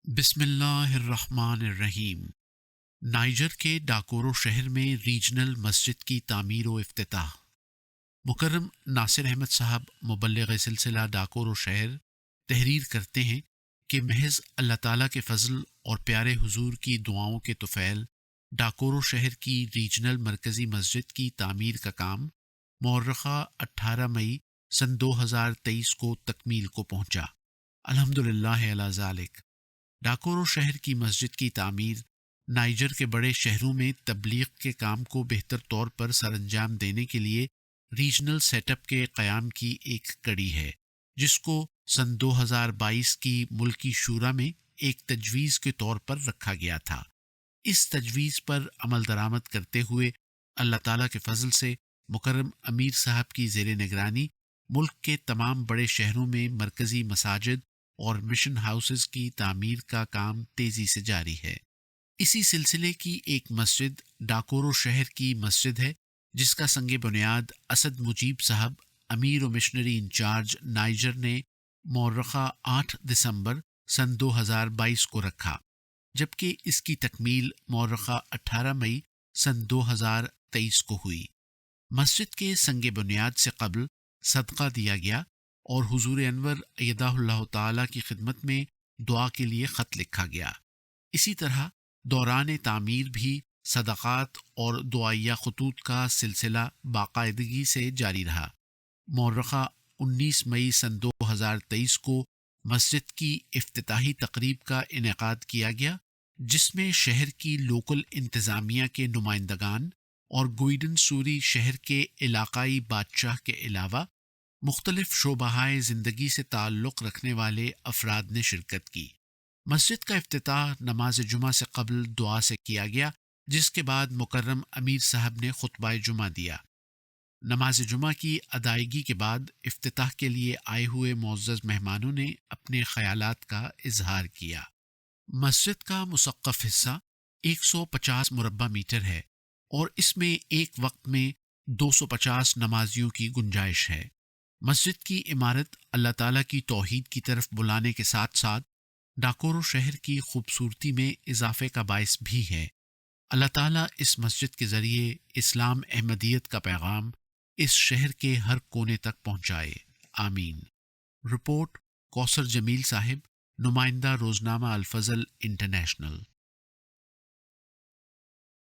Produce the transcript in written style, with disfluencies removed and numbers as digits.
بسم اللہ الرحمن الرحیم۔ نائجر کے ڈاکورو شہر میں ریجنل مسجد کی تعمیر و افتتاح۔ مکرم ناصر احمد صاحب مبلغ سلسلہ ڈاکورو شہر تحریر کرتے ہیں کہ محض اللہ تعالیٰ کے فضل اور پیارے حضور کی دعاؤں کے طفیل ڈاکورو شہر کی ریجنل مرکزی مسجد کی تعمیر کا کام مورخہ 18 مئی سن 2023 کو تکمیل کو پہنچا۔ الحمدللہ علی ذالک۔ ڈاکورو شہر کی مسجد کی تعمیر نائجر کے بڑے شہروں میں تبلیغ کے کام کو بہتر طور پر سر انجام دینے کے لیے ریجنل سیٹ اپ کے قیام کی ایک کڑی ہے، جس کو سن 2022 کی ملکی شورا میں ایک تجویز کے طور پر رکھا گیا تھا۔ اس تجویز پر عمل درآمد کرتے ہوئے اللہ تعالیٰ کے فضل سے مکرم امیر صاحب کی زیر نگرانی ملک کے تمام بڑے شہروں میں مرکزی مساجد اور مشن ہاؤسز کی تعمیر کا کام تیزی سے جاری ہے۔ اسی سلسلے کی ایک مسجد ڈاکورو شہر کی مسجد ہے، جس کا سنگ بنیاد اسد مجیب صاحب امیر و مشنری انچارج نائجر نے مورخہ 8 دسمبر سن 2022 کو رکھا، جبکہ اس کی تکمیل مورخہ 18 مئی سن 2023 کو ہوئی۔ مسجد کے سنگ بنیاد سے قبل صدقہ دیا گیا اور حضور انور ایدہ اللہ تعالیٰ کی خدمت میں دعا کے لیے خط لکھا گیا۔ اسی طرح دوران تعمیر بھی صدقات اور دعائیہ خطوط کا سلسلہ باقاعدگی سے جاری رہا۔ مورخہ 19 مئی سن 2023 کو مسجد کی افتتاحی تقریب کا انعقاد کیا گیا، جس میں شہر کی لوکل انتظامیہ کے نمائندگان اور گوئیڈن سوری شہر کے علاقائی بادشاہ کے علاوہ مختلف شعبۂ زندگی سے تعلق رکھنے والے افراد نے شرکت کی۔ مسجد کا افتتاح نماز جمعہ سے قبل دعا سے کیا گیا، جس کے بعد مکرم امیر صاحب نے خطبہ جمعہ دیا۔ نماز جمعہ کی ادائیگی کے بعد افتتاح کے لیے آئے ہوئے معزز مہمانوں نے اپنے خیالات کا اظہار کیا۔ مسجد کا مسقف حصہ 150 مربع میٹر ہے اور اس میں ایک وقت میں 250 نمازیوں کی گنجائش ہے۔ مسجد کی عمارت اللہ تعالیٰ کی توحید کی طرف بلانے کے ساتھ ساتھ ڈاکورو شہر کی خوبصورتی میں اضافے کا باعث بھی ہے۔ اللہ تعالیٰ اس مسجد کے ذریعے اسلام احمدیت کا پیغام اس شہر کے ہر کونے تک پہنچائے، آمین۔ رپورٹ کوثر جمیل صاحب، نمائندہ روزنامہ الفضل انٹرنیشنل۔